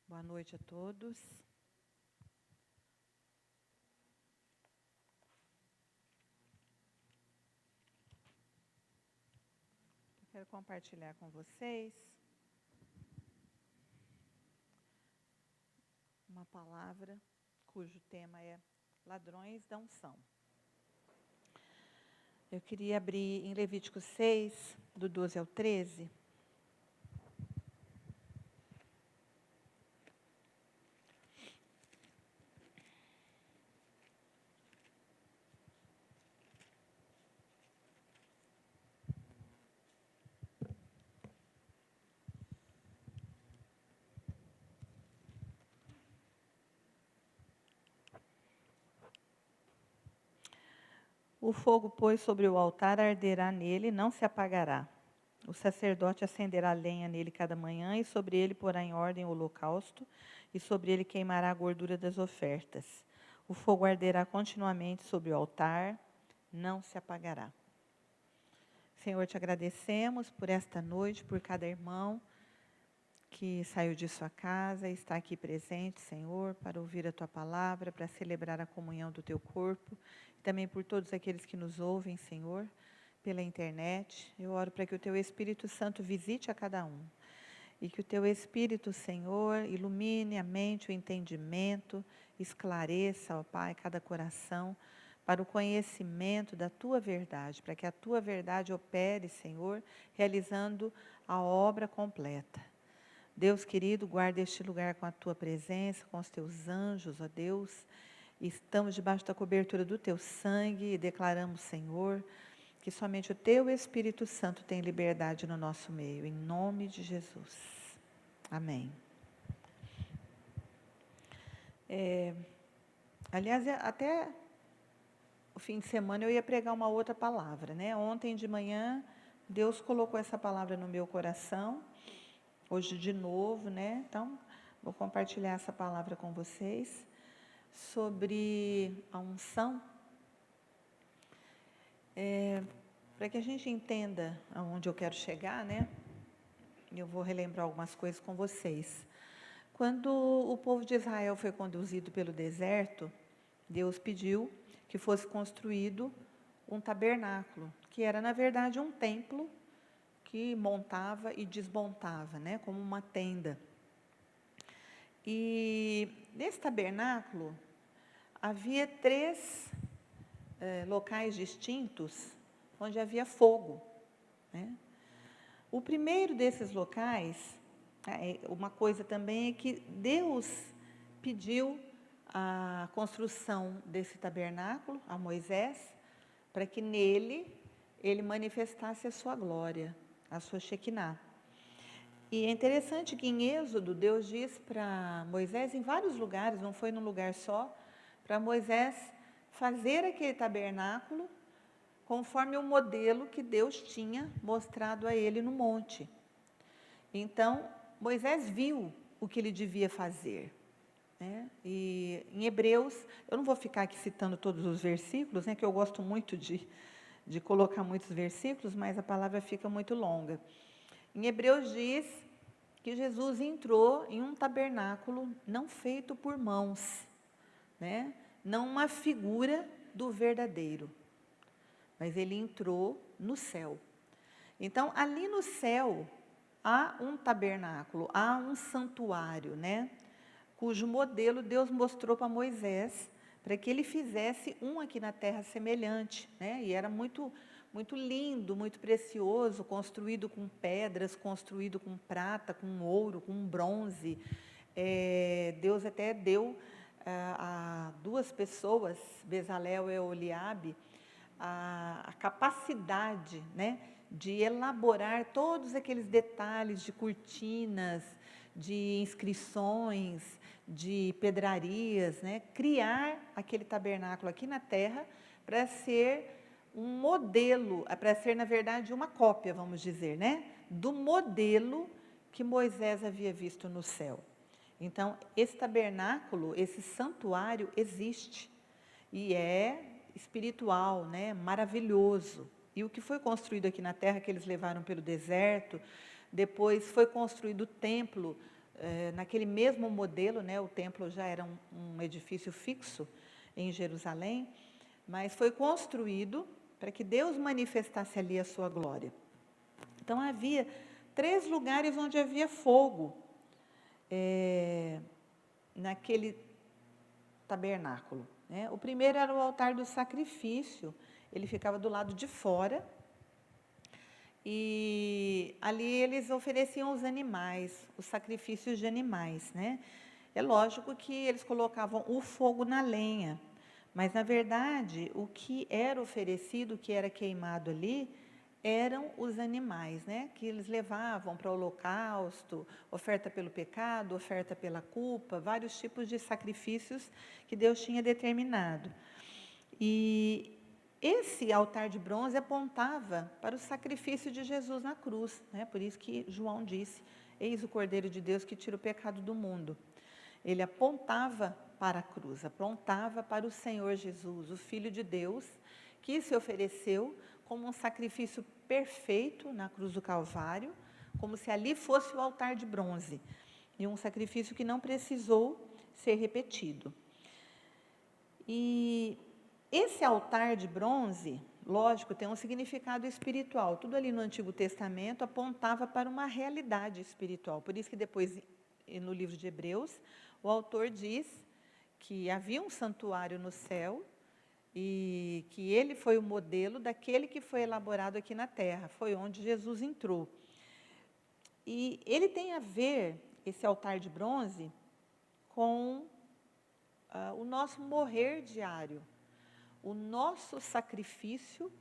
Boa noite a todos. Eu quero compartilhar com vocês uma palavra cujo tema é ladrões da unção. Eu queria abrir em Levítico 6, do 12 ao 13. O fogo, pois, sobre o altar arderá nele, não se apagará. O sacerdote acenderá lenha nele cada manhã, e sobre ele porá em ordem o holocausto, e sobre ele queimará a gordura das ofertas. O fogo arderá continuamente sobre o altar, não se apagará. Senhor, te agradecemos por esta noite, por cada irmão que saiu de sua casa e está aqui presente, Senhor, para ouvir a tua palavra, para celebrar a comunhão do teu corpo. E também por todos aqueles que nos ouvem, Senhor, pela internet. Eu oro para que o teu Espírito Santo visite a cada um. E que o teu Espírito, Senhor, ilumine a mente, o entendimento, esclareça, ó Pai, cada coração, para o conhecimento da tua verdade, para que a tua verdade opere, Senhor, realizando a obra completa. Deus querido, guarda este lugar com a tua presença, com os teus anjos, ó Deus. Estamos debaixo da cobertura do teu sangue e declaramos, Senhor, que somente o teu Espírito Santo tem liberdade no nosso meio, em nome de Jesus. Amém. Aliás, até o fim de semana eu ia pregar uma outra palavra, né? Ontem de manhã, Deus colocou essa palavra no meu coração. Hoje de novo, né? Então, vou compartilhar essa palavra com vocês sobre a unção. Para que a gente entenda aonde eu quero chegar, né? Eu vou relembrar algumas coisas com vocês. Quando o povo de Israel foi conduzido pelo deserto, Deus pediu que fosse construído um tabernáculo, que era, na verdade, um templo que montava e desmontava, né, como uma tenda. E nesse tabernáculo havia 3 locais distintos onde havia fogo, né? O primeiro desses locais, uma coisa também é que Deus pediu a construção desse tabernáculo a Moisés, para que nele ele manifestasse a sua glória, a sua Shekinah. E é interessante que em Êxodo, Deus diz para Moisés, em vários lugares, não foi num lugar só, para Moisés fazer aquele tabernáculo conforme o modelo que Deus tinha mostrado a ele no monte. Então, Moisés viu o que ele devia fazer, né? E em Hebreus, eu não vou ficar aqui citando todos os versículos, né, que eu gosto muito de colocar muitos versículos, mas a palavra fica muito longa. Em Hebreus diz que Jesus entrou em um tabernáculo não feito por mãos, né? Não uma figura do verdadeiro, mas ele entrou no céu. Então, ali no céu, há um tabernáculo, há um santuário, né? Cujo modelo Deus mostrou para Moisés, para que ele fizesse um aqui na terra semelhante, né? E era muito, muito lindo, muito precioso, construído com pedras, construído com prata, com ouro, com bronze. Deus até deu a 2 pessoas, Bezalel e Oliabe, a capacidade, né, de elaborar todos aqueles detalhes de cortinas, de inscrições, de pedrarias, né, criar aquele tabernáculo aqui na terra para ser um modelo, para ser, na verdade, uma cópia, vamos dizer, né, do modelo que Moisés havia visto no céu. Então, esse tabernáculo, esse santuário existe e é espiritual, né, maravilhoso. E o que foi construído aqui na terra, que eles levaram pelo deserto, depois foi construído o templo naquele mesmo modelo, né, o templo já era um edifício fixo em Jerusalém, mas foi construído para que Deus manifestasse ali a sua glória. Então, havia 3 lugares onde havia fogo, naquele tabernáculo, né? O primeiro era o altar do sacrifício, ele ficava do lado de fora, e ali eles ofereciam os animais, os sacrifícios de animais, né? É lógico que eles colocavam o fogo na lenha, mas na verdade o que era oferecido, o que era queimado ali, eram os animais, né? Que eles levavam para o holocausto, oferta pelo pecado, oferta pela culpa, vários tipos de sacrifícios que Deus tinha determinado. E esse altar de bronze apontava para o sacrifício de Jesus na cruz, né? Por isso que João disse, eis o Cordeiro de Deus que tira o pecado do mundo. Ele apontava para a cruz, apontava para o Senhor Jesus, o Filho de Deus, que se ofereceu como um sacrifício perfeito na cruz do Calvário, como se ali fosse o altar de bronze, e um sacrifício que não precisou ser repetido. E esse altar de bronze, lógico, tem um significado espiritual. Tudo ali no Antigo Testamento apontava para uma realidade espiritual. Por isso que depois, no livro de Hebreus, o autor diz que havia um santuário no céu e que ele foi o modelo daquele que foi elaborado aqui na terra. Foi onde Jesus entrou. E ele tem a ver, esse altar de bronze, com o nosso morrer diário. O nosso sacrifício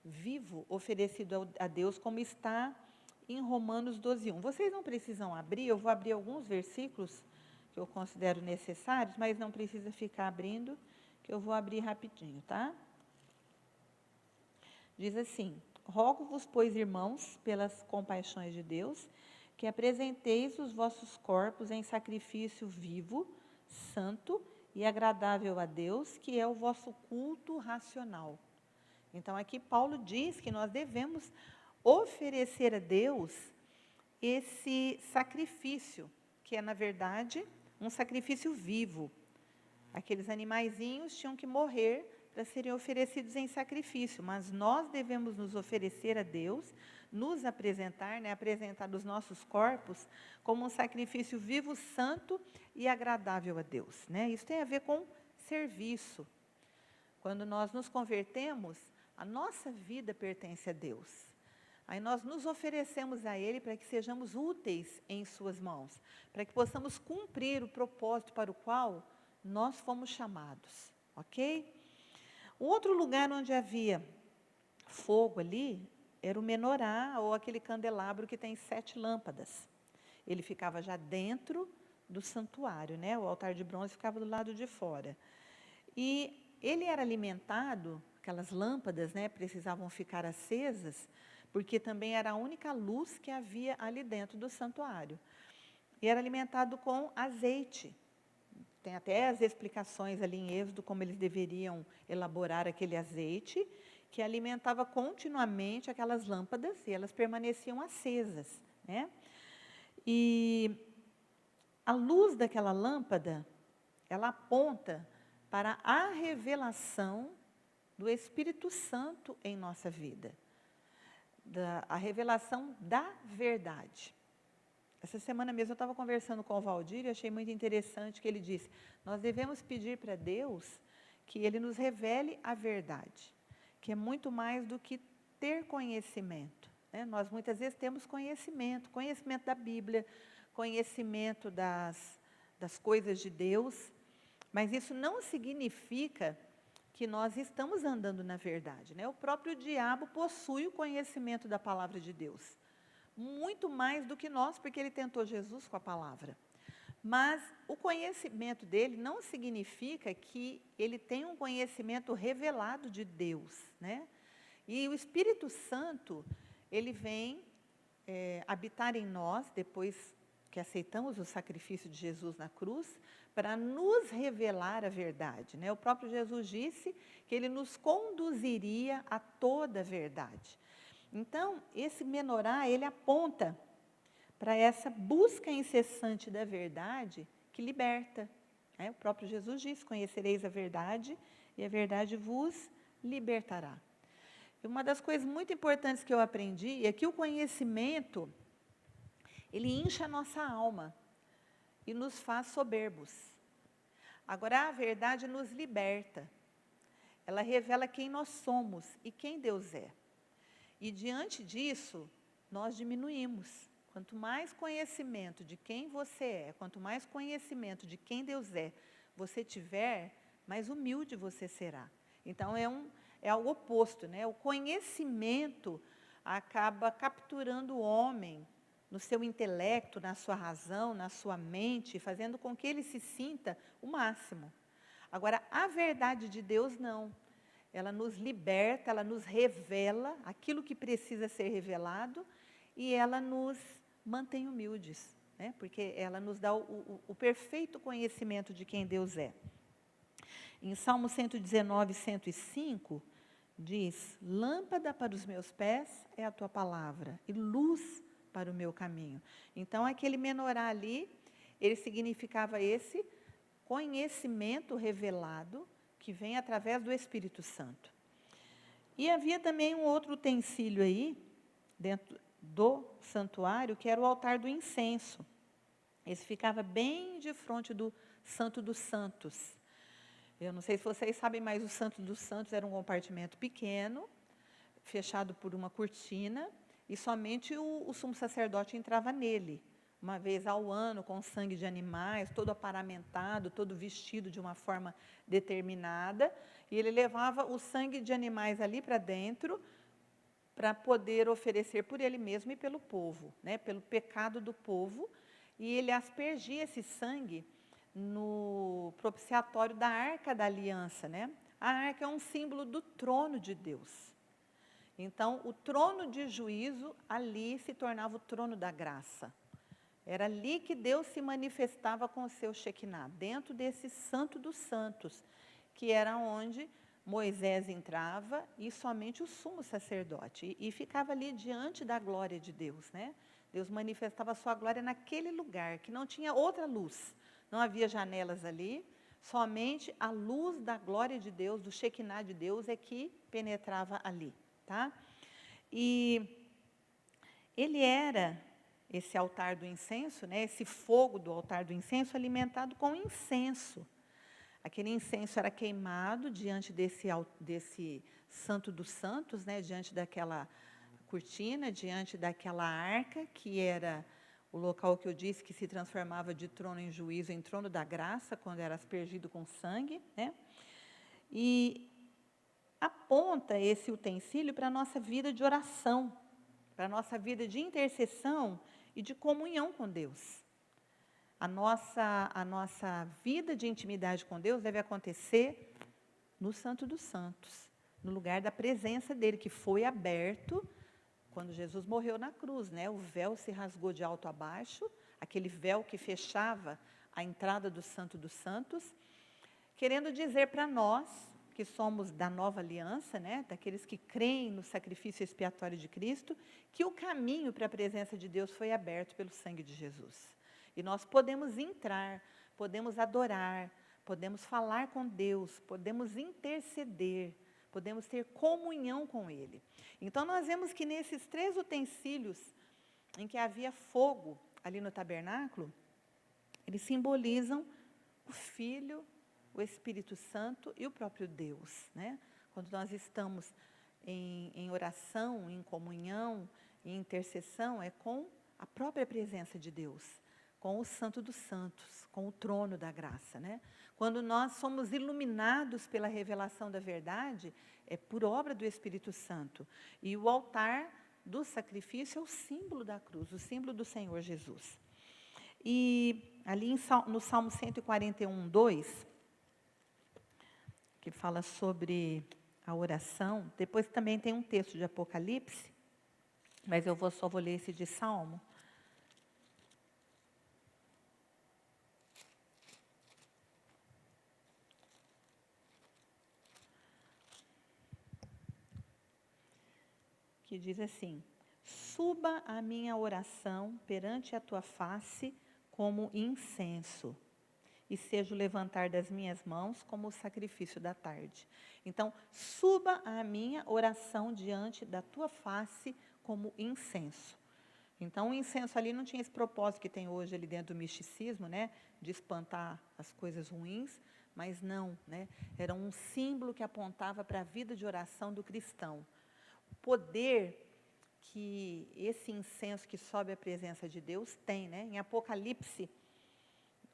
vivo oferecido a Deus, como está em Romanos 12:1. Vocês não precisam abrir, eu vou abrir alguns versículos que eu considero necessários, mas não precisa ficar abrindo, que eu vou abrir rapidinho, tá? Diz assim: rogo-vos, pois, irmãos, pelas compaixões de Deus, que apresenteis os vossos corpos em sacrifício vivo, santo e agradável a Deus, que é o vosso culto racional. Então, aqui Paulo diz que nós devemos oferecer a Deus esse sacrifício, que é, na verdade, um sacrifício vivo. Aqueles animaizinhos tinham que morrer para serem oferecidos em sacrifício, mas nós devemos nos oferecer a Deus, nos apresentar, né, apresentar os nossos corpos como um sacrifício vivo, santo e agradável a Deus, né? Isso tem a ver com serviço. Quando nós nos convertemos, a nossa vida pertence a Deus. Aí nós nos oferecemos a Ele para que sejamos úteis em suas mãos, para que possamos cumprir o propósito para o qual nós fomos chamados, ok? O outro lugar onde havia fogo ali era o menorá, ou aquele candelabro que tem 7 lâmpadas. Ele ficava já dentro do santuário, né? O altar de bronze ficava do lado de fora. E ele era alimentado, aquelas lâmpadas, né, precisavam ficar acesas, porque também era a única luz que havia ali dentro do santuário. E era alimentado com azeite. Tem até as explicações ali em Êxodo, como eles deveriam elaborar aquele azeite, que alimentava continuamente aquelas lâmpadas, e elas permaneciam acesas, né? E a luz daquela lâmpada, ela aponta para a revelação do Espírito Santo em nossa vida. A revelação da verdade. Essa semana mesmo eu estava conversando com o Valdir e achei muito interessante que ele disse, nós devemos pedir para Deus que Ele nos revele a verdade, que é muito mais do que ter conhecimento, né? Nós muitas vezes temos conhecimento da Bíblia, conhecimento das coisas de Deus, mas isso não significa que nós estamos andando na verdade, né? O próprio diabo possui o conhecimento da palavra de Deus. Muito mais do que nós, porque ele tentou Jesus com a palavra. Mas o conhecimento dele não significa que ele tem um conhecimento revelado de Deus, né? E o Espírito Santo, ele vem habitar em nós, depois que aceitamos o sacrifício de Jesus na cruz, para nos revelar a verdade, né? O próprio Jesus disse que ele nos conduziria a toda a verdade. Então, esse menorá, ele aponta para essa busca incessante da verdade que liberta. Né? O próprio Jesus diz: conhecereis a verdade e a verdade vos libertará. E uma das coisas muito importantes que eu aprendi é que o conhecimento, ele incha a nossa alma e nos faz soberbos. Agora, a verdade nos liberta. Ela revela quem nós somos e quem Deus é. E diante disso, nós diminuímos. Quanto mais conhecimento de quem você é, quanto mais conhecimento de quem Deus é você tiver, mais humilde você será. Então, é algo oposto, né? O conhecimento acaba capturando o homem no seu intelecto, na sua razão, na sua mente, fazendo com que ele se sinta o máximo. Agora, a verdade de Deus não. Ela nos liberta, ela nos revela aquilo que precisa ser revelado e ela nos mantém humildes, né? Porque ela nos dá o perfeito conhecimento de quem Deus é. Em Salmo 119, 105, diz: lâmpada para os meus pés é a tua palavra e luz para o meu caminho. Então, aquele menorá ali, ele significava esse conhecimento revelado que vem através do Espírito Santo. E havia também um outro utensílio aí, dentro do santuário, que era o altar do incenso. Esse ficava bem de frente do Santo dos Santos. Eu não sei se vocês sabem, mas o Santo dos Santos era um compartimento pequeno, fechado por uma cortina, e somente o sumo sacerdote entrava nele, uma vez ao ano, com sangue de animais, todo aparamentado, todo vestido de uma forma determinada, e ele levava o sangue de animais ali para dentro, para poder oferecer por ele mesmo e pelo povo, né, pelo pecado do povo, e ele aspergia esse sangue no propiciatório da Arca da Aliança, né? A arca é um símbolo do trono de Deus. Então, o trono de juízo, ali se tornava o trono da graça. Era ali que Deus se manifestava com o seu Shekinah, dentro desse Santo dos Santos, que era onde Moisés entrava e somente o sumo sacerdote. E ficava ali diante da glória de Deus, né? Deus manifestava a sua glória naquele lugar, que não tinha outra luz. Não havia janelas ali, somente a luz da glória de Deus, do Shekinah de Deus, é que penetrava ali. Tá? E ele era, esse altar do incenso, né, esse fogo do altar do incenso, alimentado com incenso. Aquele incenso era queimado diante desse Santo dos Santos, né, diante daquela cortina, diante daquela arca, que era o local que eu disse que se transformava de trono em juízo em trono da graça, quando era aspergido com sangue, né? E aponta esse utensílio para a nossa vida de oração, para a nossa vida de intercessão e de comunhão com Deus. A nossa vida de intimidade com Deus deve acontecer no Santo dos Santos, no lugar da presença dele, que foi aberto quando Jesus morreu na cruz, né? O véu se rasgou de alto a baixo, aquele véu que fechava a entrada do Santo dos Santos, querendo dizer para nós, que somos da nova aliança, né? Daqueles que creem no sacrifício expiatório de Cristo, que o caminho para a presença de Deus foi aberto pelo sangue de Jesus. E nós podemos entrar, podemos adorar, podemos falar com Deus, podemos interceder, podemos ter comunhão com Ele. Então, nós vemos que nesses 3 utensílios, em que havia fogo ali no tabernáculo, eles simbolizam o Filho, o Espírito Santo e o próprio Deus, né? Quando nós estamos em oração, em comunhão, em intercessão, é com a própria presença de Deus, com o Santo dos Santos, com o trono da graça, né? Quando nós somos iluminados pela revelação da verdade, é por obra do Espírito Santo. E o altar do sacrifício é o símbolo da cruz, o símbolo do Senhor Jesus. E ali no Salmo 141, 2, que fala sobre a oração, depois também tem um texto de Apocalipse, mas eu só vou ler esse de Salmo. Que diz assim: suba a minha oração perante a tua face como incenso, e seja o levantar das minhas mãos como o sacrifício da tarde. Então, suba a minha oração diante da tua face como incenso. Então, o incenso ali não tinha esse propósito que tem hoje ali dentro do misticismo, né, de espantar as coisas ruins, mas não, né, era um símbolo que apontava para a vida de oração do cristão. O poder que esse incenso que sobe à presença de Deus tem, né? Em Apocalipse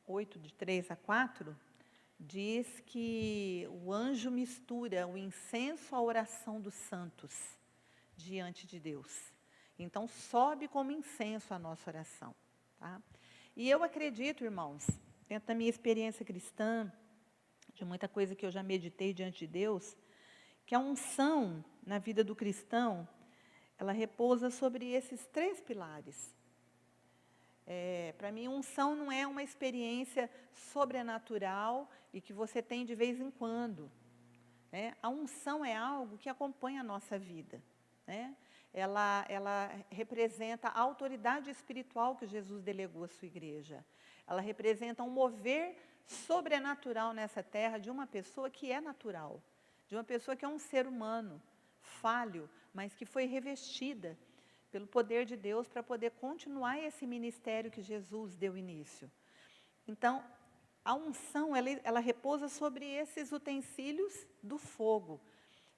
8, de 3 a 4, diz que o anjo mistura o incenso à oração dos santos diante de Deus. Então, sobe como incenso a nossa oração. Tá? E eu acredito, irmãos, dentro da minha experiência cristã, de muita coisa que eu já meditei diante de Deus, que a unção na vida do cristão, ela repousa sobre esses 3 pilares. Para mim, unção não é uma experiência sobrenatural e que você tem de vez em quando. Né? A unção é algo que acompanha a nossa vida. Né? Ela representa a autoridade espiritual que Jesus delegou à sua igreja. Ela representa um mover sobrenatural nessa terra de uma pessoa que é natural, de uma pessoa que é um ser humano, falho, mas que foi revestida pelo poder de Deus para poder continuar esse ministério que Jesus deu início. Então, a unção, ela repousa sobre esses utensílios do fogo,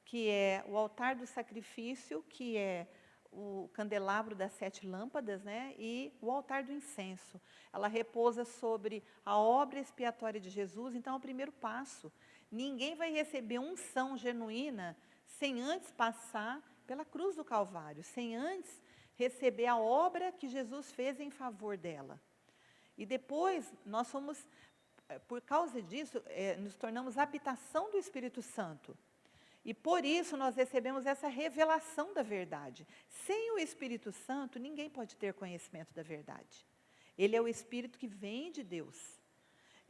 que é o altar do sacrifício, que é o candelabro das 7 lâmpadas, né, e o altar do incenso. Ela repousa sobre a obra expiatória de Jesus. Então, é o primeiro passo. Ninguém vai receber unção genuína sem antes passar pela cruz do Calvário, sem antes receber a obra que Jesus fez em favor dela. E depois, nós somos, por causa disso, nos tornamos habitação do Espírito Santo. E por isso nós recebemos essa revelação da verdade. Sem o Espírito Santo, ninguém pode ter conhecimento da verdade. Ele é o Espírito que vem de Deus.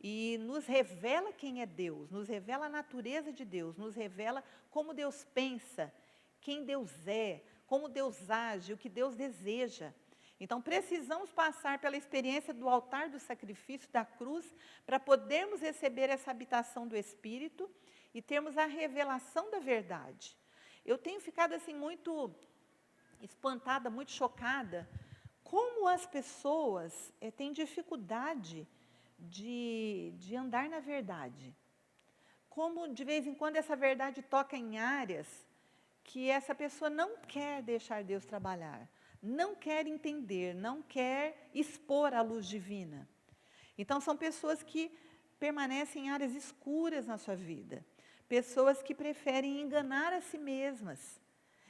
E nos revela quem é Deus, nos revela a natureza de Deus, nos revela como Deus pensa, quem Deus é, como Deus age, o que Deus deseja. Então, precisamos passar pela experiência do altar do sacrifício, da cruz, para podermos receber essa habitação do Espírito e termos a revelação da verdade. Eu tenho ficado assim muito espantada, muito chocada, como as pessoas têm dificuldade de andar na verdade. Como, de vez em quando, essa verdade toca em áreas que essa pessoa não quer deixar Deus trabalhar, não quer entender, não quer expor a luz divina. Então, são pessoas que permanecem em áreas escuras na sua vida, pessoas que preferem enganar a si mesmas.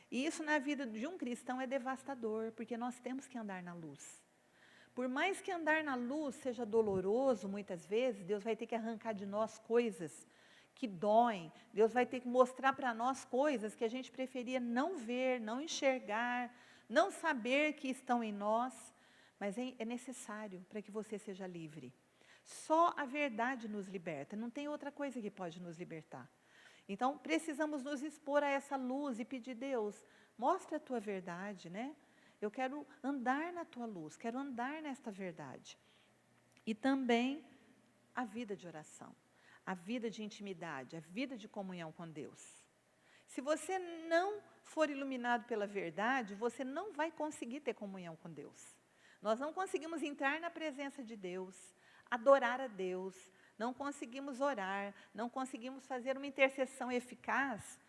E isso na vida de um cristão é devastador, porque nós temos que andar na luz. Por mais que andar na luz seja doloroso, muitas vezes, Deus vai ter que arrancar de nós coisas que doem. Deus vai ter que mostrar para nós coisas que a gente preferia não ver, não enxergar, não saber que estão em nós, mas é necessário para que você seja livre. Só a verdade nos liberta, não tem outra coisa que pode nos libertar. Então, precisamos nos expor a essa luz e pedir, Deus, mostra a tua verdade, né? Eu quero andar na tua luz, quero andar nesta verdade. E também a vida de oração, a vida de intimidade, a vida de comunhão com Deus. Se você não for iluminado pela verdade, você não vai conseguir ter comunhão com Deus. Nós não conseguimos entrar na presença de Deus, adorar a Deus, não conseguimos orar, não conseguimos fazer uma intercessão eficaz,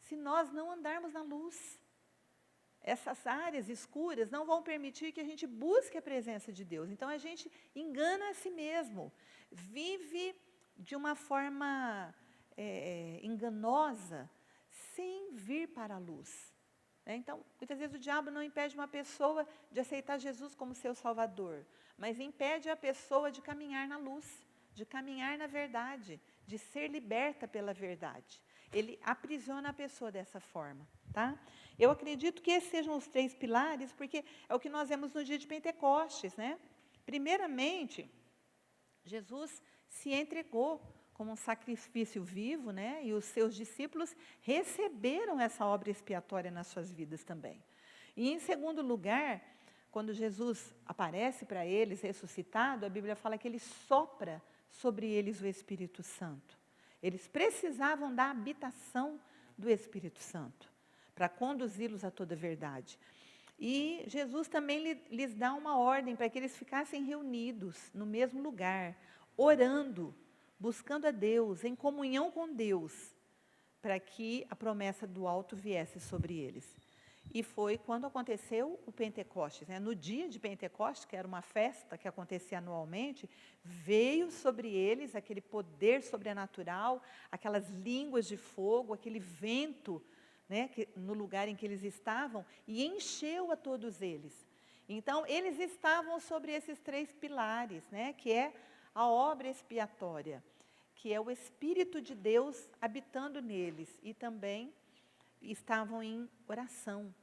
se nós não andarmos na luz. Essas áreas escuras não vão permitir que a gente busque a presença de Deus. Então, a gente engana a si mesmo, vive de uma forma enganosa, sem vir para a luz. Então, muitas vezes o diabo não impede uma pessoa de aceitar Jesus como seu Salvador, mas impede a pessoa de caminhar na luz, de caminhar na verdade, de ser liberta pela verdade. Ele aprisiona a pessoa dessa forma. Tá? Eu acredito que esses sejam os 3 pilares, porque é o que nós vemos no dia de Pentecostes, né? Primeiramente, Jesus se entregou como um sacrifício vivo, né? E os seus discípulos receberam essa obra expiatória nas suas vidas também. E, em segundo lugar, quando Jesus aparece para eles, ressuscitado, a Bíblia fala que ele sopra sobre eles o Espírito Santo. Eles precisavam da habitação do Espírito Santo para conduzi-los a toda a verdade. E Jesus também lhes dá uma ordem para que eles ficassem reunidos no mesmo lugar, orando, buscando a Deus, em comunhão com Deus, para que a promessa do alto viesse sobre eles. E foi quando aconteceu o Pentecostes, né? No dia de Pentecostes, que era uma festa que acontecia anualmente, veio sobre eles aquele poder sobrenatural, aquelas línguas de fogo, aquele vento, né, no lugar em que eles estavam, e encheu a todos eles. Então, eles estavam sobre esses 3 pilares, né, que é a obra expiatória, que é o Espírito de Deus habitando neles, e também estavam em oração,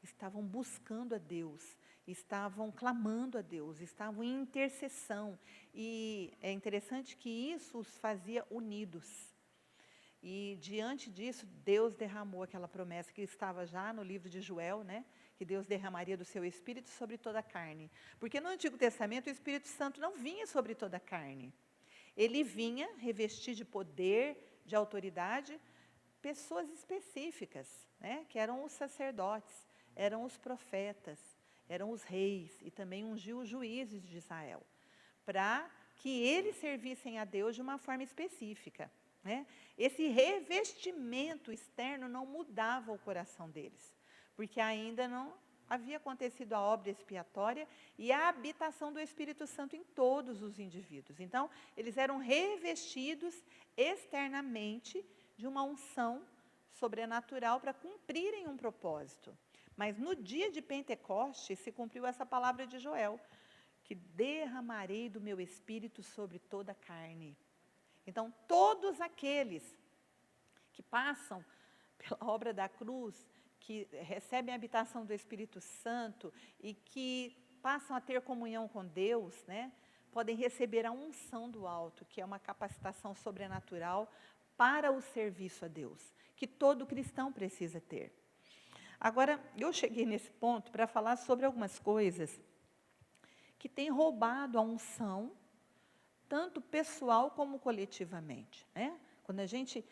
estavam buscando a Deus, estavam clamando a Deus, estavam em intercessão. E é interessante que isso os fazia unidos. E diante disso, Deus derramou aquela promessa que estava já no livro de Joel, né? Que Deus derramaria do seu Espírito sobre toda a carne. Porque no Antigo Testamento o Espírito Santo não vinha sobre toda a carne. Ele vinha revestir de poder, de autoridade, pessoas específicas, né? Que eram os sacerdotes, eram os profetas, eram os reis e também ungiu os juízes de Israel, para que eles servissem a Deus de uma forma específica, né? Esse revestimento externo não mudava o coração deles, porque ainda não havia acontecido a obra expiatória e a habitação do Espírito Santo em todos os indivíduos. Então, eles eram revestidos externamente de uma unção sobrenatural para cumprirem um propósito. Mas no dia de Pentecostes se cumpriu essa palavra de Joel, que derramarei do meu Espírito sobre toda a carne. Então, todos aqueles que passam pela obra da cruz, que recebem a habitação do Espírito Santo e que passam a ter comunhão com Deus, né, podem receber a unção do alto, que é uma capacitação sobrenatural para o serviço a Deus, que todo cristão precisa ter. Agora, eu cheguei nesse ponto para falar sobre algumas coisas que têm roubado a unção, tanto pessoal como coletivamente, né? Quando a gente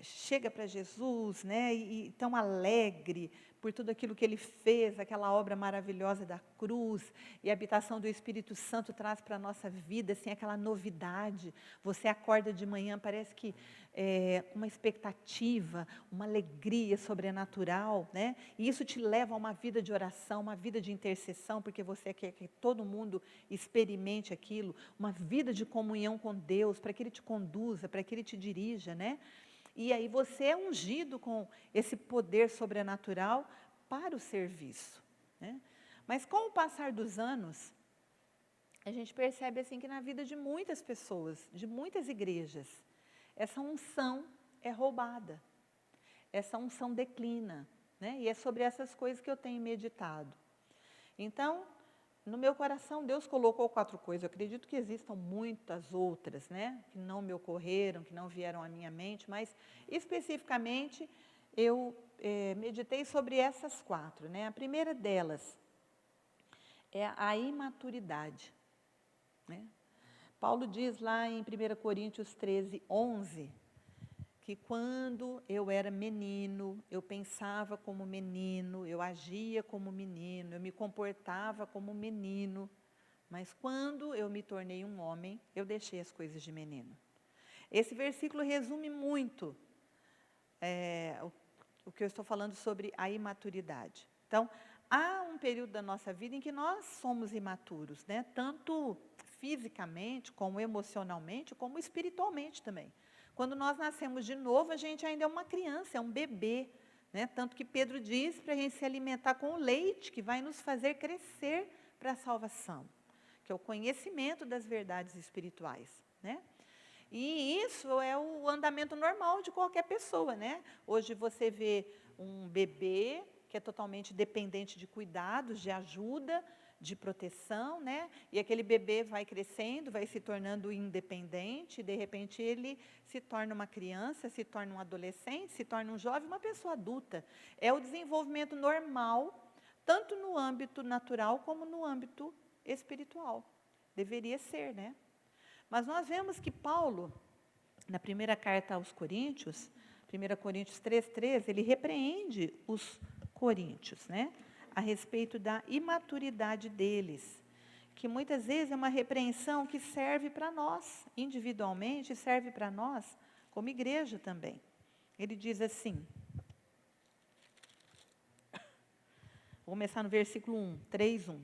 chega para Jesus, né, e tão alegre por tudo aquilo que Ele fez, aquela obra maravilhosa da cruz, e a habitação do Espírito Santo traz para a nossa vida, assim, aquela novidade. Você acorda de manhã, parece que uma expectativa, uma alegria sobrenatural, né? E isso te leva a uma vida de oração, uma vida de intercessão, porque você quer que todo mundo experimente aquilo, uma vida de comunhão com Deus, para que Ele te conduza, para que Ele te dirija, né? E aí você é ungido com esse poder sobrenatural para o serviço, né? Mas com o passar dos anos, a gente percebe assim que na vida de muitas pessoas, de muitas igrejas, essa unção é roubada, essa unção declina, né? E é sobre essas coisas que eu tenho meditado. Então, no meu coração, Deus colocou 4 coisas. Eu acredito que existam muitas outras, né, que não me ocorreram, que não vieram à minha mente, mas especificamente eu meditei sobre essas 4. Né? A primeira delas é a imaturidade. Né? Paulo diz lá em 1 Coríntios 13, 11, que quando eu era menino, eu pensava como menino, eu agia como menino, eu me comportava como menino, mas quando eu me tornei um homem, eu deixei as coisas de menino. Esse versículo resume muito o que eu estou falando sobre a imaturidade. Então, há um período da nossa vida em que nós somos imaturos, né? Tanto fisicamente, como emocionalmente, como espiritualmente também. Quando nós nascemos de novo, a gente ainda é uma criança, é um bebê, né? Tanto que Pedro diz para a gente se alimentar com o leite, que vai nos fazer crescer para a salvação, que é o conhecimento das verdades espirituais, né? E isso é o andamento normal de qualquer pessoa, né? Hoje você vê um bebê que é totalmente dependente de cuidados, de ajuda, de proteção, né? E aquele bebê vai crescendo, vai se tornando independente, de repente ele se torna uma criança, se torna um adolescente, se torna um jovem, uma pessoa adulta. É o desenvolvimento normal tanto no âmbito natural como no âmbito espiritual. Deveria ser, né? Mas nós vemos que Paulo, na primeira carta aos Coríntios, 1 Coríntios 3,13, ele repreende os coríntios, né? A respeito da imaturidade deles, que muitas vezes é uma repreensão que serve para nós, individualmente, serve para nós, como igreja também. Ele diz assim, vou começar no versículo 1, 3:1.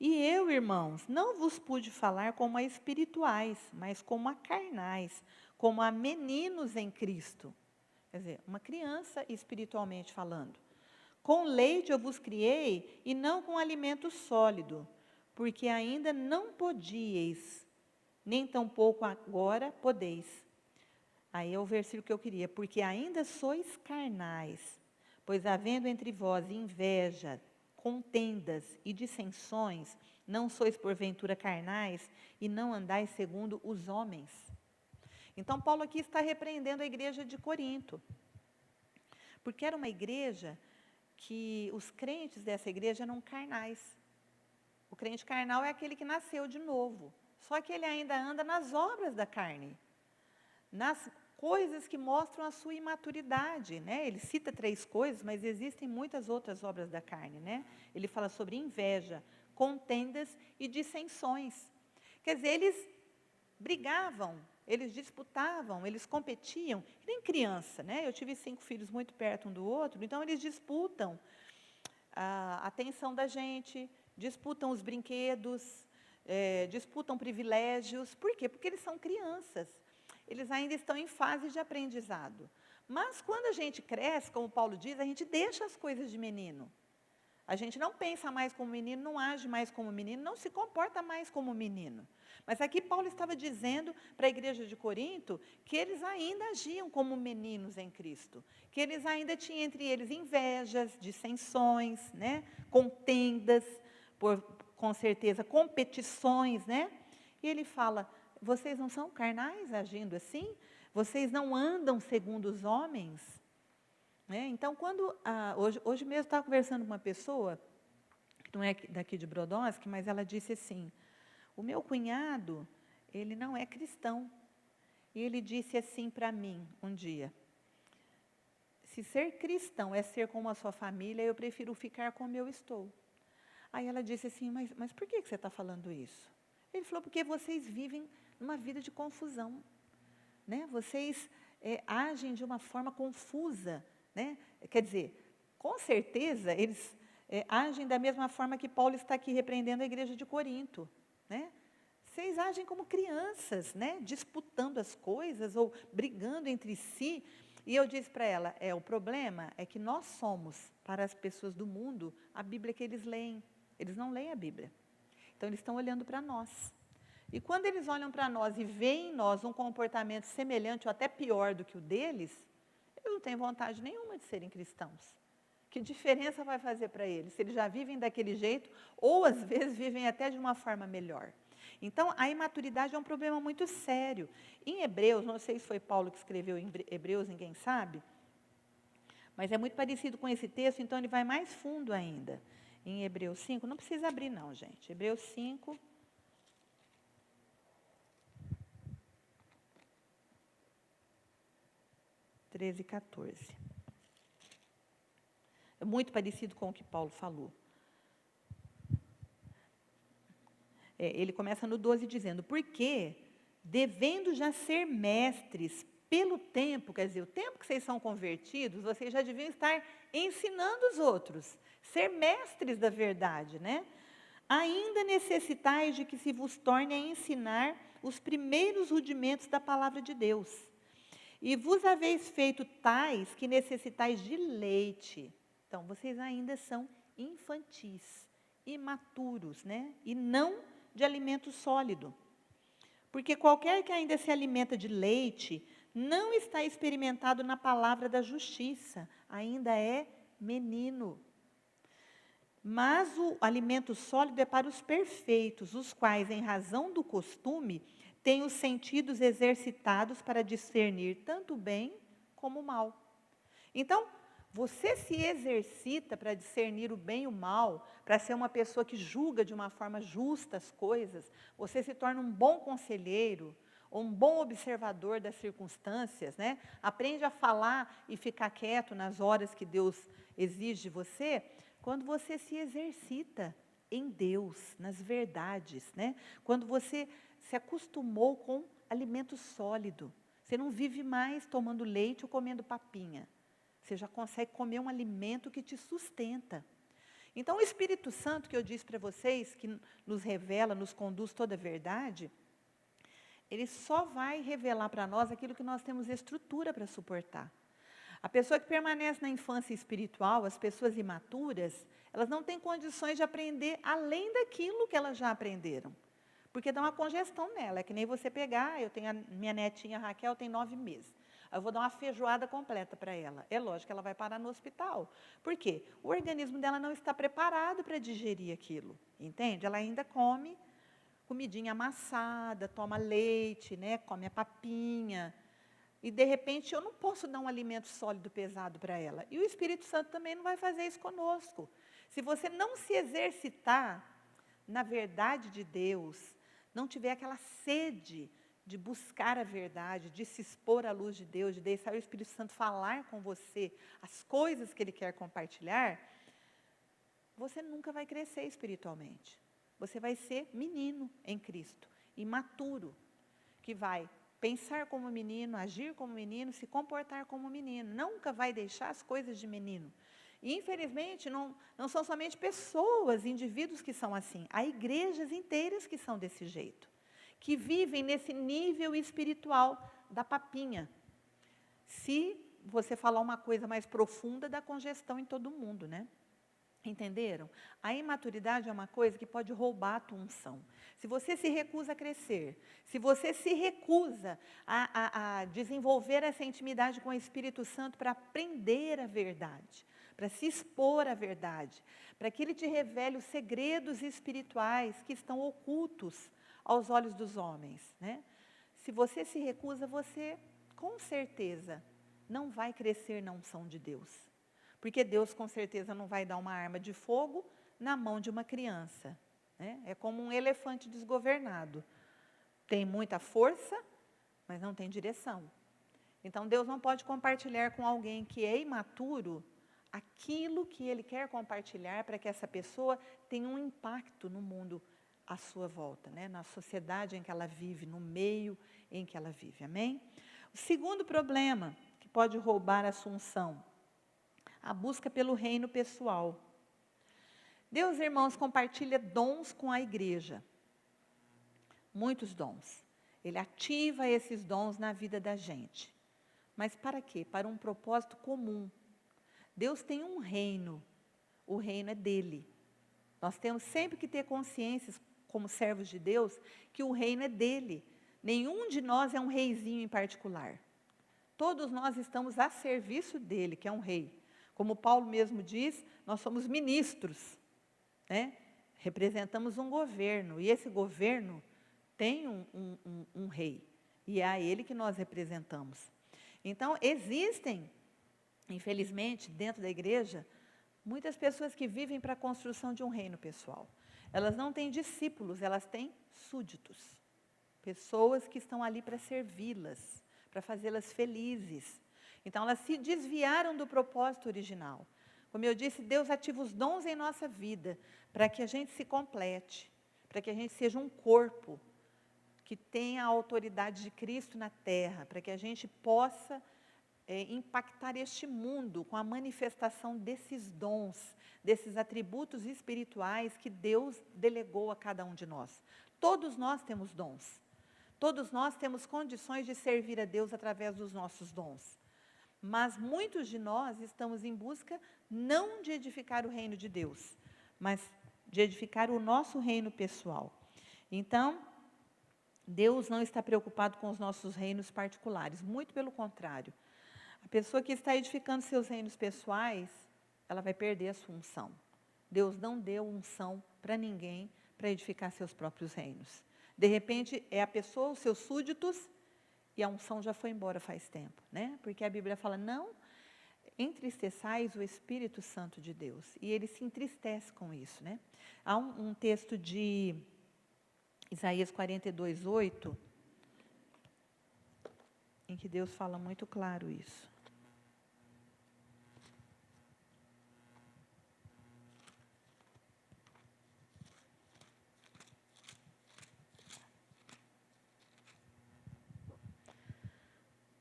E eu, irmãos, não vos pude falar como a espirituais, mas como a carnais, como a meninos em Cristo. Quer dizer, uma criança espiritualmente falando. Com leite eu vos criei, e não com alimento sólido, porque ainda não podíeis, nem tampouco agora podeis. Aí é o versículo que eu queria. Porque ainda sois carnais, pois havendo entre vós inveja, contendas e dissensões, não sois porventura carnais, e não andais segundo os homens. Então, Paulo aqui está repreendendo a igreja de Corinto, porque era uma igreja que os crentes dessa igreja eram carnais. O crente carnal é aquele que nasceu de novo, só que ele ainda anda nas obras da carne, nas coisas que mostram a sua imaturidade, né? Ele cita 3 coisas, mas existem muitas outras obras da carne, né? Ele fala sobre inveja, contendas e dissensões. Quer dizer, eles brigavam, eles disputavam, eles competiam, que nem criança, né? Eu tive 5 filhos muito perto um do outro, então eles disputam a atenção da gente, disputam os brinquedos, disputam privilégios. Por quê? Porque eles são crianças. Eles ainda estão em fase de aprendizado. Mas quando a gente cresce, como Paulo diz, a gente deixa as coisas de menino. A gente não pensa mais como menino, não age mais como menino, não se comporta mais como menino. Mas aqui Paulo estava dizendo para a igreja de Corinto que eles ainda agiam como meninos em Cristo. Que eles ainda tinham entre eles invejas, dissensões, né? Contendas, com certeza competições, né? E ele fala, vocês não são carnais agindo assim? Vocês não andam segundo os homens? Então, hoje mesmo eu estava conversando com uma pessoa, que não é daqui de Brodowski, mas ela disse assim, o meu cunhado, ele não é cristão. E ele disse assim para mim um dia, se ser cristão é ser como a sua família, eu prefiro ficar como eu estou. Aí ela disse assim, mas por que você está falando isso? Ele falou, porque vocês vivem numa vida de confusão, né? Vocês agem de uma forma confusa, né? Quer dizer, com certeza eles agem da mesma forma que Paulo está aqui repreendendo a igreja de Corinto, né? Vocês agem como crianças, né? Disputando as coisas ou brigando entre si. E eu disse para ela, o problema é que nós somos, para as pessoas do mundo, a Bíblia que eles leem. Eles não leem a Bíblia. Então, eles estão olhando para nós. E quando eles olham para nós e veem em nós um comportamento semelhante ou até pior do que o deles, eles não têm vontade nenhuma de serem cristãos. Que diferença vai fazer para eles? Se eles já vivem daquele jeito, ou às vezes vivem até de uma forma melhor. Então, a imaturidade é um problema muito sério. Em Hebreus, não sei se foi Paulo que escreveu em Hebreus, ninguém sabe, mas é muito parecido com esse texto, então ele vai mais fundo ainda. Em Hebreus 5, não precisa abrir não, gente. Hebreus 5, e 14. É muito parecido com o que Paulo falou. Ele começa no 12 dizendo, porque, devendo já ser mestres pelo tempo, quer dizer, o tempo que vocês são convertidos, vocês já deviam estar ensinando os outros, ser mestres da verdade, né? Ainda necessitais de que se vos torne a ensinar os primeiros rudimentos da palavra de Deus. E vos haveis feito tais que necessitais de leite. Então, vocês ainda são infantis, imaturos, né? E não de alimento sólido. Porque qualquer que ainda se alimenta de leite, não está experimentado na palavra da justiça, ainda é menino. Mas o alimento sólido é para os perfeitos, os quais, em razão do costume, têm os sentidos exercitados para discernir tanto o bem como o mal. Então, Você se exercita para discernir o bem e o mal, para ser uma pessoa que julga de uma forma justa as coisas, você se torna um bom conselheiro, ou um bom observador das circunstâncias, né? Aprende a falar e ficar quieto nas horas que Deus exige de você, quando você se exercita em Deus, nas verdades, né? Quando você se acostumou com alimento sólido. Você não vive mais tomando leite ou comendo papinha. Você já consegue comer um alimento que te sustenta. Então, o Espírito Santo, que eu disse para vocês, que nos revela, nos conduz toda a verdade, ele só vai revelar para nós aquilo que nós temos estrutura para suportar. A pessoa que permanece na infância espiritual, as pessoas imaturas, elas não têm condições de aprender além daquilo que elas já aprenderam. Porque dá uma congestão nela. É que nem você pegar, eu tenho a minha netinha Raquel, tem 9 meses. Eu vou dar uma feijoada completa para ela. É lógico que ela vai parar no hospital. Por quê? O organismo dela não está preparado para digerir aquilo. Entende? Ela ainda come comidinha amassada, toma leite, né, come a papinha. E, de repente, eu não posso dar um alimento sólido, pesado para ela. E o Espírito Santo também não vai fazer isso conosco. Se você não se exercitar na verdade de Deus, não tiver aquela sede de buscar a verdade, de se expor à luz de Deus, de deixar o Espírito Santo falar com você as coisas que Ele quer compartilhar, você nunca vai crescer espiritualmente. Você vai ser menino em Cristo, imaturo, que vai pensar como menino, agir como menino, se comportar como menino. Nunca vai deixar as coisas de menino. E, infelizmente, não são somente pessoas, indivíduos que são assim. Há igrejas inteiras que são desse jeito, que vivem nesse nível espiritual da papinha. Se você falar uma coisa mais profunda, dá congestão em todo mundo, né? Entenderam? A imaturidade é uma coisa que pode roubar a tua unção. Se você se recusa a crescer, se você se recusa a desenvolver essa intimidade com o Espírito Santo para aprender a verdade, para se expor à verdade, para que Ele te revele os segredos espirituais que estão ocultos aos olhos dos homens, né? Se você se recusa, você, com certeza, não vai crescer na unção de Deus. Porque Deus, com certeza, não vai dar uma arma de fogo na mão de uma criança, né? É como um elefante desgovernado. Tem muita força, mas não tem direção. Então, Deus não pode compartilhar com alguém que é imaturo aquilo que Ele quer compartilhar para que essa pessoa tenha um impacto no mundo à sua volta, né? Na sociedade em que ela vive, no meio em que ela vive. Amém? O segundo problema que pode roubar a sua unção, a busca pelo reino pessoal. Deus, irmãos, compartilha dons com a igreja. Muitos dons. Ele ativa esses dons na vida da gente. Mas para quê? Para um propósito comum. Deus tem um reino. O reino é dele. Nós temos sempre que ter consciência, como servos de Deus, que o reino é dele. Nenhum de nós é um reizinho em particular. Todos nós estamos a serviço dele, que é um rei. Como Paulo mesmo diz, nós somos ministros, né? Representamos um governo, e esse governo tem um rei, e é a ele que nós representamos. Então, existem, infelizmente, dentro da igreja, muitas pessoas que vivem para a construção de um reino pessoal. Elas não têm discípulos, elas têm súditos. Pessoas que estão ali para servi-las, para fazê-las felizes. Então, elas se desviaram do propósito original. Como eu disse, Deus ativa os dons em nossa vida para que a gente se complete, para que a gente seja um corpo que tenha a autoridade de Cristo na terra, para que a gente possa impactar este mundo com a manifestação desses dons, desses atributos espirituais que Deus delegou a cada um de nós. Todos nós temos dons. Todos nós temos condições de servir a Deus através dos nossos dons. Mas muitos de nós estamos em busca não de edificar o reino de Deus, mas de edificar o nosso reino pessoal. Então, Deus não está preocupado com os nossos reinos particulares, muito pelo contrário. A pessoa que está edificando seus reinos pessoais, ela vai perder a sua unção. Deus não deu unção para ninguém para edificar seus próprios reinos. De repente, é a pessoa, os seus súditos, e a unção já foi embora faz tempo, né? Porque a Bíblia fala, não, entristeçais o Espírito Santo de Deus. E ele se entristece com isso, né? Há um texto de Isaías 42:8, em que Deus fala muito claro isso.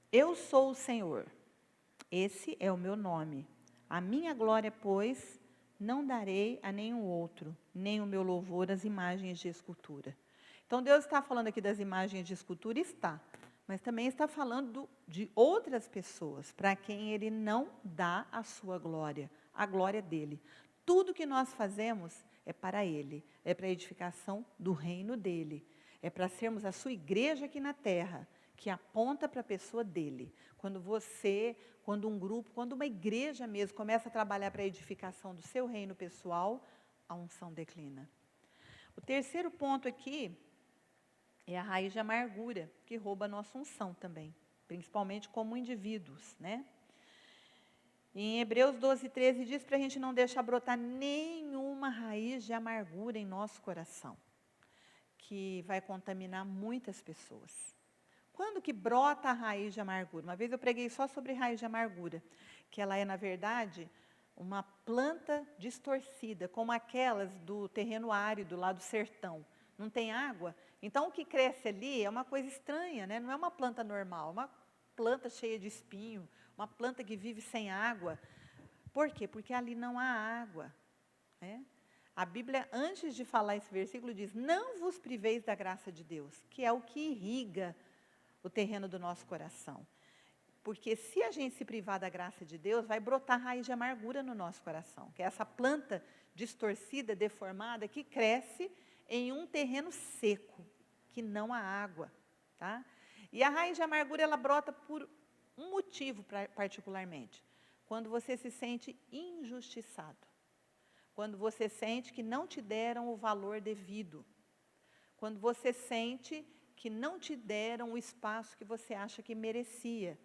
Eu sou o Senhor, esse é o meu nome. A minha glória, pois, não darei a nenhum outro, nem o meu louvor às imagens de escultura. Então, Deus está falando aqui das imagens de escultura, está. Mas também está falando de outras pessoas, para quem Ele não dá a sua glória, a glória dEle. Tudo que nós fazemos é para Ele, é para a edificação do reino dEle. É para sermos a sua igreja aqui na terra, que aponta para a pessoa dEle. Quando um grupo, quando uma igreja mesmo começa a trabalhar para a edificação do seu reino pessoal, a unção declina. O terceiro ponto aqui é a raiz de amargura, que rouba a nossa unção também, principalmente como indivíduos, né? Em Hebreus 12:13 diz para a gente não deixar brotar nenhuma raiz de amargura em nosso coração, que vai contaminar muitas pessoas. Quando que brota a raiz de amargura? Uma vez eu preguei só sobre raiz de amargura, que ela é, na verdade, uma planta distorcida, como aquelas do terreno árido, lá do sertão. Não tem água? Então, o que cresce ali é uma coisa estranha, né? Não é uma planta normal, é uma planta cheia de espinho, uma planta que vive sem água. Por quê? Porque ali não há água, né? A Bíblia, antes de falar esse versículo, diz, não vos priveis da graça de Deus, que é o que irriga o terreno do nosso coração. Porque se a gente se privar da graça de Deus, vai brotar raiz de amargura no nosso coração, que é essa planta distorcida, deformada, que cresce em um terreno seco, que não há água, tá? E a raiz de amargura, ela brota por um motivo particularmente. Quando você se sente injustiçado. Quando você sente que não te deram o valor devido. Quando você sente que não te deram o espaço que você acha que merecia.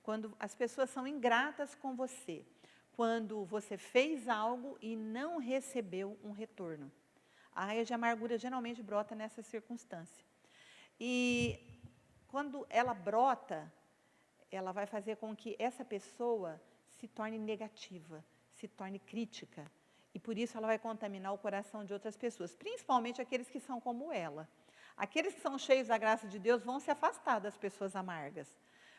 Quando as pessoas são ingratas com você. Quando você fez algo e não recebeu um retorno. A raiz de amargura geralmente brota nessa circunstância. E quando ela brota, ela vai fazer com que essa pessoa se torne negativa, se torne crítica. E por isso ela vai contaminar o coração de outras pessoas, principalmente aqueles que são como ela. Aqueles que são cheios da graça de Deus vão se afastar das pessoas amargas,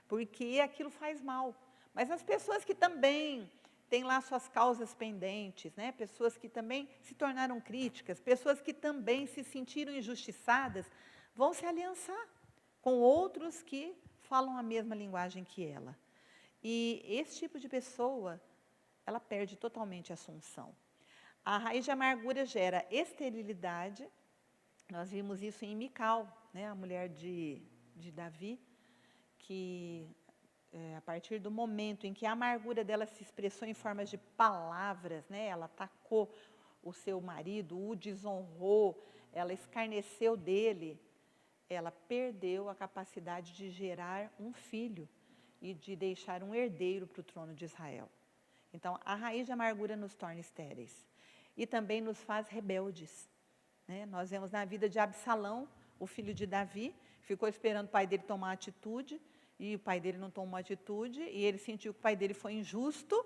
porque aquilo faz mal. Mas as pessoas que também têm lá suas causas pendentes, né? Pessoas que também se tornaram críticas, pessoas que também se sentiram injustiçadas, vão se aliançar com outros que falam a mesma linguagem que ela. E esse tipo de pessoa, ela perde totalmente a sua unção. A raiz de amargura gera esterilidade. Nós vimos isso em Mical, né, a mulher de Davi, que a partir do momento em que a amargura dela se expressou em formas de palavras, né, ela atacou o seu marido, o desonrou, ela escarneceu dele, ela perdeu a capacidade de gerar um filho e de deixar um herdeiro para o trono de Israel. Então, a raiz de amargura nos torna estéreis e também nos faz rebeldes. Nós vemos na vida de Absalão, o filho de Davi, ficou esperando o pai dele tomar atitude, e o pai dele não tomou atitude, e ele sentiu que o pai dele foi injusto,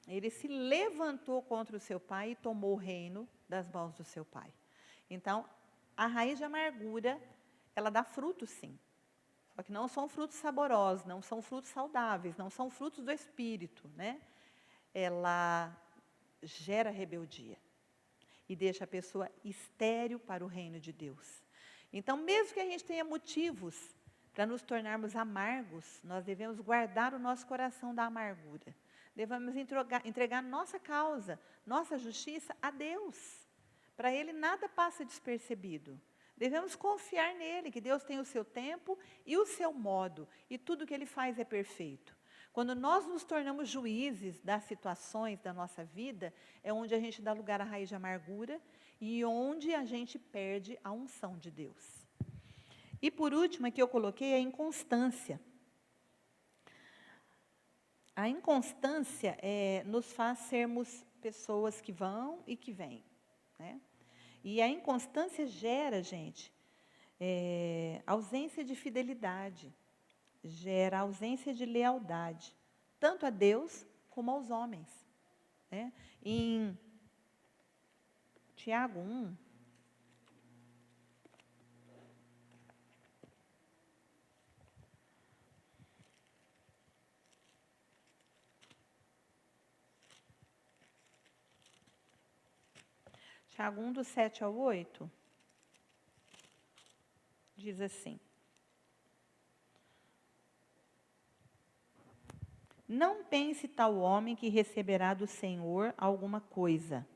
ele se levantou contra o seu pai e tomou o reino das mãos do seu pai. Então, a raiz de amargura, ela dá frutos sim, só que não são frutos saborosos, não são frutos saudáveis, não são frutos do Espírito, né? Ela gera rebeldia. E deixa a pessoa estéril para o reino de Deus. Então, mesmo que a gente tenha motivos para nos tornarmos amargos, nós devemos guardar o nosso coração da amargura. Devemos entregar nossa causa, nossa justiça a Deus. Para Ele nada passa despercebido. Devemos confiar nele, que Deus tem o seu tempo e o seu modo, e tudo que Ele faz é perfeito. Quando nós nos tornamos juízes das situações da nossa vida, é onde a gente dá lugar à raiz de amargura e onde a gente perde a unção de Deus. E por último, aqui eu coloquei a inconstância. A inconstância nos faz sermos pessoas que vão e que vêm, né? E a inconstância gera, gente, ausência de fidelidade, gera ausência de lealdade, tanto a Deus como aos homens, né? Em Tiago 1, Tiago 1, do 7 ao 8, diz assim: Não pense tal homem que receberá do Senhor alguma coisa.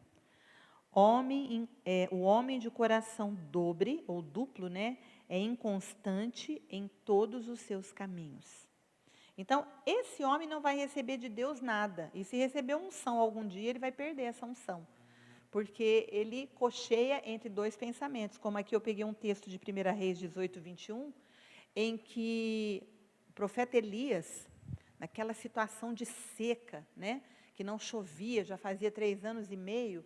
O homem de coração dobre, ou duplo, né, é inconstante em todos os seus caminhos. Então, esse homem não vai receber de Deus nada. E se receber unção algum dia, ele vai perder essa unção. Porque ele cocheia entre dois pensamentos. Como aqui eu peguei um texto de 1 Reis 18, 21, em que o profeta Elias, naquela situação de seca, né, que não chovia, já fazia 3 anos e meio,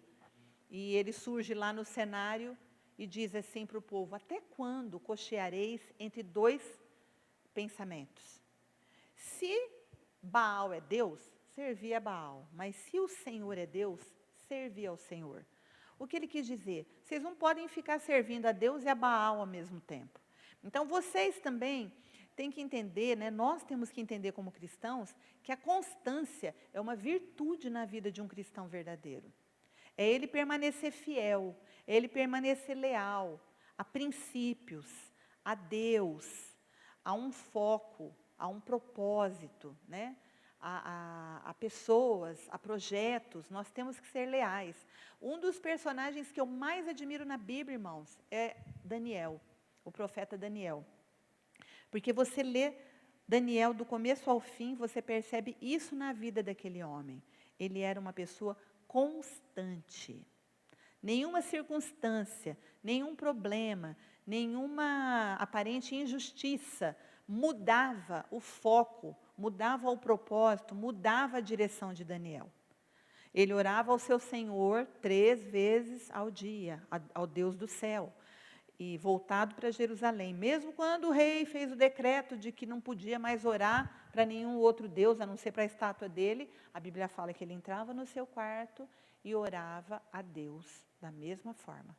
e ele surge lá no cenário e diz assim para o povo: até quando cocheareis entre dois pensamentos? Se Baal é Deus, servia a Baal, mas se o Senhor é Deus, servia ao Senhor. O que ele quis dizer? Vocês não podem ficar servindo a Deus e a Baal ao mesmo tempo. Então, vocês também têm que entender, né, nós temos que entender como cristãos, que a constância é uma virtude na vida de um cristão verdadeiro. É ele permanecer fiel, é ele permanecer leal a princípios, a Deus, a um foco, a um propósito, né? A pessoas, a projetos. Nós temos que ser leais. Um dos personagens que eu mais admiro na Bíblia, irmãos, é Daniel, o profeta Daniel. Porque você lê Daniel do começo ao fim, você percebe isso na vida daquele homem. Ele era uma pessoa constante. Nenhuma circunstância, nenhum problema, nenhuma aparente injustiça mudava o foco, mudava o propósito, mudava a direção de Daniel. Ele orava ao seu Senhor 3 vezes ao dia, ao Deus do céu, e voltado para Jerusalém. Mesmo quando o rei fez o decreto de que não podia mais orar para nenhum outro Deus, a não ser para a estátua dele, a Bíblia fala que ele entrava no seu quarto e orava a Deus da mesma forma.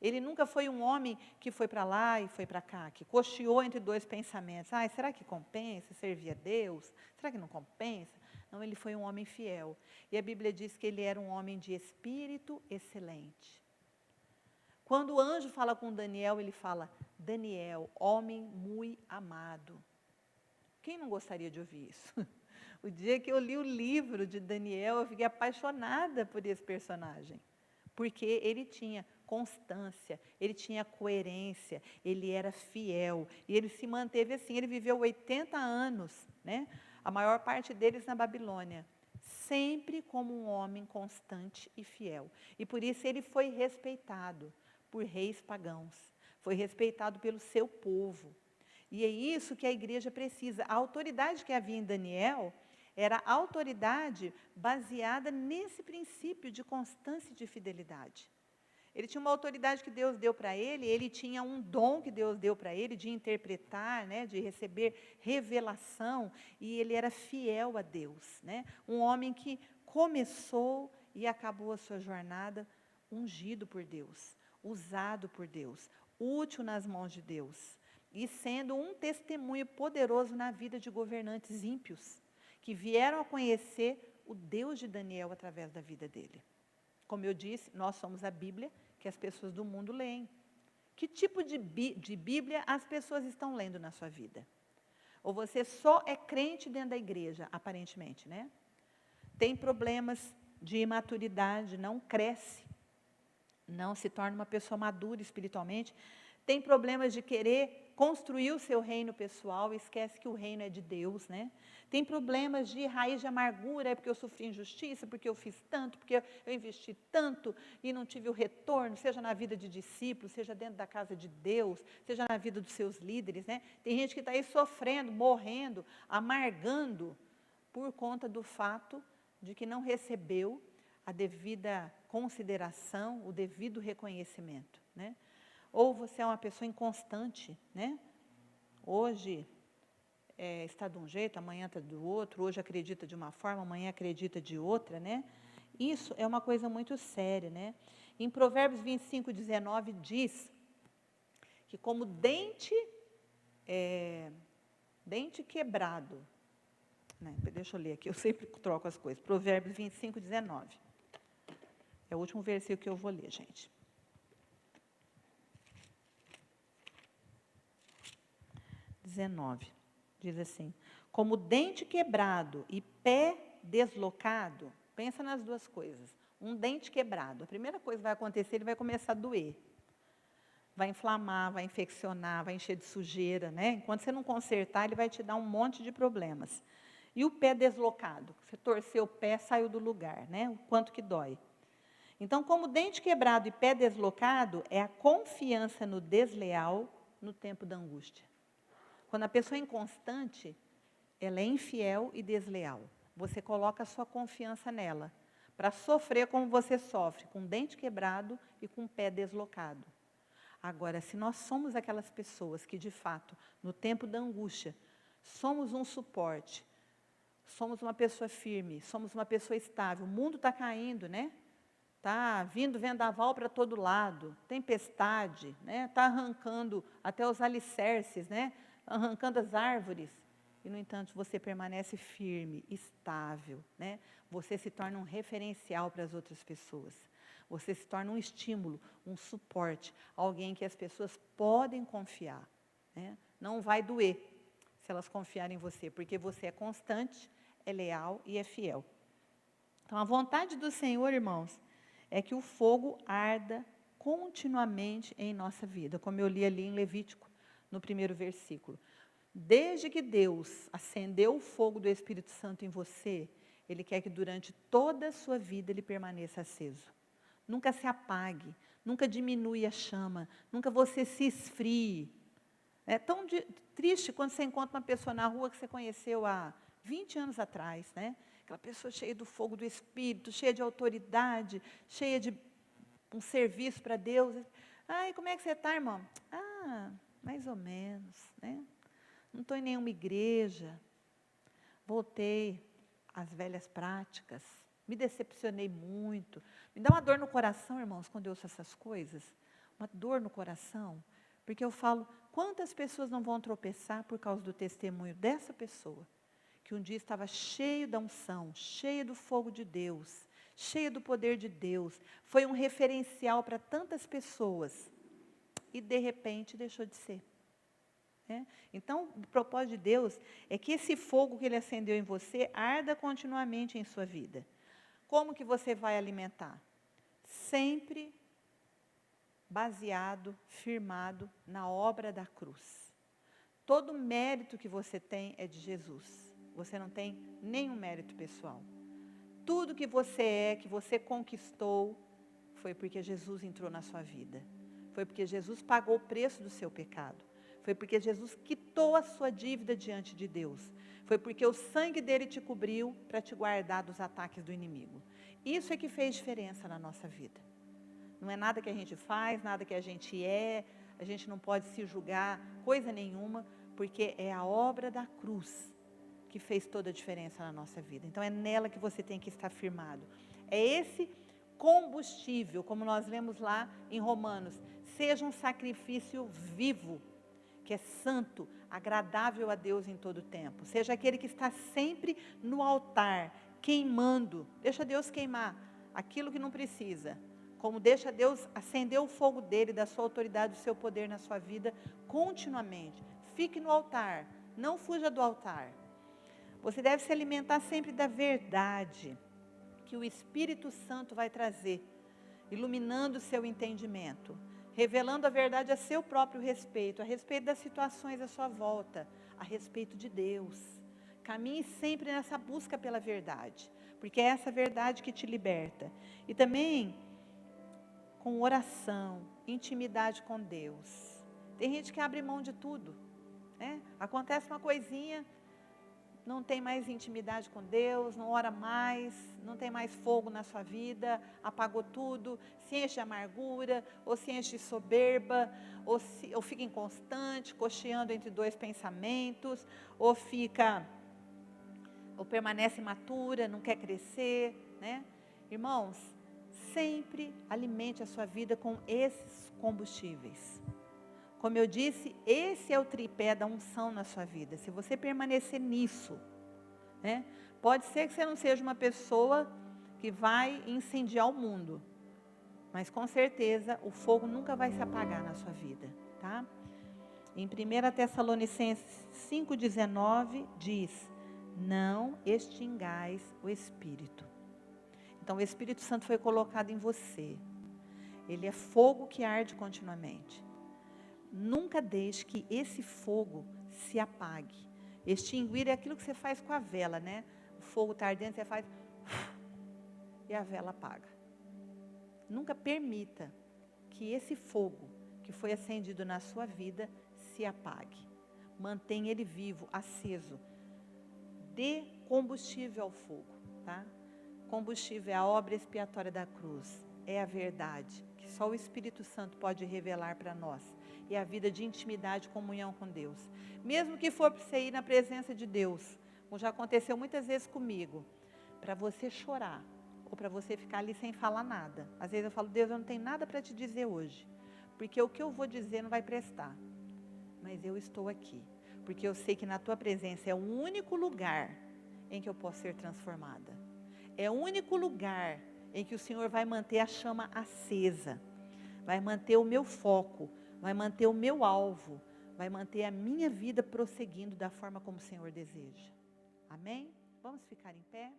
Ele nunca foi um homem que foi para lá e foi para cá, que cocheou entre dois pensamentos. Será que compensa servir a Deus? Será que não compensa? Não, ele foi um homem fiel. E a Bíblia diz que ele era um homem de espírito excelente. Quando o anjo fala com Daniel, ele fala: Daniel, homem muito amado. Quem não gostaria de ouvir isso? O dia que eu li o livro de Daniel, eu fiquei apaixonada por esse personagem. Porque ele tinha constância, ele tinha coerência, ele era fiel. E ele se manteve assim, ele viveu 80 anos, né? A maior parte deles na Babilônia. Sempre como um homem constante e fiel. E por isso ele foi respeitado por reis pagãos. Foi respeitado pelo seu povo. E é isso que a igreja precisa. A autoridade que havia em Daniel era a autoridade baseada nesse princípio de constância e de fidelidade. Ele tinha uma autoridade que Deus deu para ele, ele tinha um dom que Deus deu para ele de interpretar, né, de receber revelação, e ele era fiel a Deus, né? Um homem que começou e acabou a sua jornada ungido por Deus, usado por Deus, útil nas mãos de Deus, e sendo um testemunho poderoso na vida de governantes ímpios, que vieram a conhecer o Deus de Daniel através da vida dele. Como eu disse, nós somos a Bíblia que as pessoas do mundo leem. Que tipo de Bíblia as pessoas estão lendo na sua vida? Ou você só é crente dentro da igreja, aparentemente, né? Tem problemas de imaturidade, não cresce, não se torna uma pessoa madura espiritualmente. Tem problemas de querer construir o seu reino pessoal e esquece que o reino é de Deus, né? Tem problemas de raiz de amargura, é porque eu sofri injustiça, porque eu fiz tanto, porque eu investi tanto e não tive o retorno, seja na vida de discípulos, seja dentro da casa de Deus, seja na vida dos seus líderes, né? Tem gente que está aí sofrendo, morrendo, amargando por conta do fato de que não recebeu a devida consideração, o devido reconhecimento, né? Ou você é uma pessoa inconstante, né? Hoje está de um jeito, amanhã está do outro, hoje acredita de uma forma, amanhã acredita de outra, né? Isso é uma coisa muito séria, né? Em Provérbios 25:19 diz que como dente quebrado, né? Deixa eu ler aqui, eu sempre troco as coisas. Provérbios 25:19. É o último versículo que eu vou ler, gente. 19. Diz assim: como dente quebrado e pé deslocado, pensa nas duas coisas. Um dente quebrado, a primeira coisa que vai acontecer, ele vai começar a doer. Vai inflamar, vai infeccionar, vai encher de sujeira, né? Enquanto você não consertar, ele vai te dar um monte de problemas. E o pé deslocado, você torceu o pé, saiu do lugar, né? O quanto que dói. Então, como dente quebrado e pé deslocado, é a confiança no desleal no tempo da angústia. Quando a pessoa é inconstante, ela é infiel e desleal. Você coloca a sua confiança nela, para sofrer como você sofre, com dente quebrado e com pé deslocado. Agora, se nós somos aquelas pessoas que, de fato, no tempo da angústia, somos um suporte, somos uma pessoa firme, somos uma pessoa estável, o mundo está caindo, né? Está vindo vendaval para todo lado, tempestade, né? Está arrancando até os alicerces, né? Arrancando as árvores. E, no entanto, você permanece firme, estável, né? Você se torna um referencial para as outras pessoas. Você se torna um estímulo, um suporte, alguém que as pessoas podem confiar, né? Não vai doer se elas confiarem em você, porque você é constante, é leal e é fiel. Então, a vontade do Senhor, irmãos, é que o fogo arda continuamente em nossa vida, como eu li ali em Levítico, no primeiro versículo. Desde que Deus acendeu o fogo do Espírito Santo em você, Ele quer que durante toda a sua vida ele permaneça aceso. Nunca se apague, nunca diminui a chama, nunca você se esfrie. É tão triste quando você encontra uma pessoa na rua que você conheceu há 20 anos atrás, né? Aquela pessoa cheia do fogo do Espírito, cheia de autoridade, cheia de um serviço para Deus. Ai, como é que você está, irmão? Ah, mais ou menos, né? Não estou em nenhuma igreja. Voltei às velhas práticas. Me decepcionei muito. Me dá uma dor no coração, irmãos, quando eu ouço essas coisas. Uma dor no coração. Porque eu falo, quantas pessoas não vão tropeçar por causa do testemunho dessa pessoa? Que um dia estava cheio da unção, cheio do fogo de Deus, cheio do poder de Deus. Foi um referencial para tantas pessoas. E, de repente, deixou de ser. Então, o propósito de Deus é que esse fogo que Ele acendeu em você arda continuamente em sua vida. Como que você vai alimentar? Sempre baseado, firmado na obra da cruz. Todo mérito que você tem é de Jesus. Você não tem nenhum mérito pessoal. Tudo que você conquistou, foi porque Jesus entrou na sua vida. Foi porque Jesus pagou o preço do seu pecado. Foi porque Jesus quitou a sua dívida diante de Deus. Foi porque o sangue dele te cobriu para te guardar dos ataques do inimigo. Isso é que fez diferença na nossa vida. Não é nada que a gente faz, nada que a gente a gente não pode se julgar, coisa nenhuma, porque é a obra da cruz que fez toda a diferença na nossa vida. Então é nela que você tem que estar firmado. É esse combustível, como nós lemos lá em Romanos, seja um sacrifício vivo, que é santo, agradável a Deus em todo tempo. Seja aquele que está sempre no altar, queimando. Deixa Deus queimar aquilo que não precisa. Como deixa Deus acender o fogo dele, da sua autoridade, do seu poder na sua vida, continuamente. Fique no altar, não fuja do altar. Você deve se alimentar sempre da verdade, que o Espírito Santo vai trazer, iluminando o seu entendimento, revelando a verdade a seu próprio respeito, a respeito das situações à sua volta, a respeito de Deus. Caminhe sempre nessa busca pela verdade, porque é essa verdade que te liberta. E também com oração, intimidade com Deus. Tem gente que abre mão de tudo, né? Acontece uma coisinha, não tem mais intimidade com Deus, não ora mais, não tem mais fogo na sua vida, apagou tudo, se enche de amargura, ou se enche de soberba, ou fica inconstante, cocheando entre dois pensamentos, ou permanece imatura, não quer crescer, né? Irmãos, sempre alimente a sua vida com esses combustíveis. Como eu disse, esse é o tripé da unção na sua vida. Se você permanecer nisso, né, pode ser que você não seja uma pessoa que vai incendiar o mundo, mas com certeza o fogo nunca vai se apagar na sua vida, tá? Em 1 Tessalonicenses 5,19 diz: não extingais o Espírito. Então o Espírito Santo foi colocado em você. Ele é fogo que arde continuamente. Nunca deixe que esse fogo se apague. Extinguir é aquilo que você faz com a vela, né? O fogo está ardendo, você faz e a vela apaga. Nunca permita que esse fogo que foi acendido na sua vida se apague. Mantenha ele vivo, aceso. Dê combustível ao fogo, tá? Combustível é a obra expiatória da cruz. É a verdade que só o Espírito Santo pode revelar para nós. E a vida de intimidade e comunhão com Deus. Mesmo que for para você ir na presença de Deus, como já aconteceu muitas vezes comigo, para você chorar, ou para você ficar ali sem falar nada. Às vezes eu falo: Deus, eu não tenho nada para te dizer hoje, porque o que eu vou dizer não vai prestar. Mas eu estou aqui, porque eu sei que na tua presença é o único lugar em que eu posso ser transformada. É o único lugar em que o Senhor vai manter a chama acesa, vai manter o meu foco, vai manter o meu alvo, vai manter a minha vida prosseguindo da forma como o Senhor deseja. Amém? Vamos ficar em pé?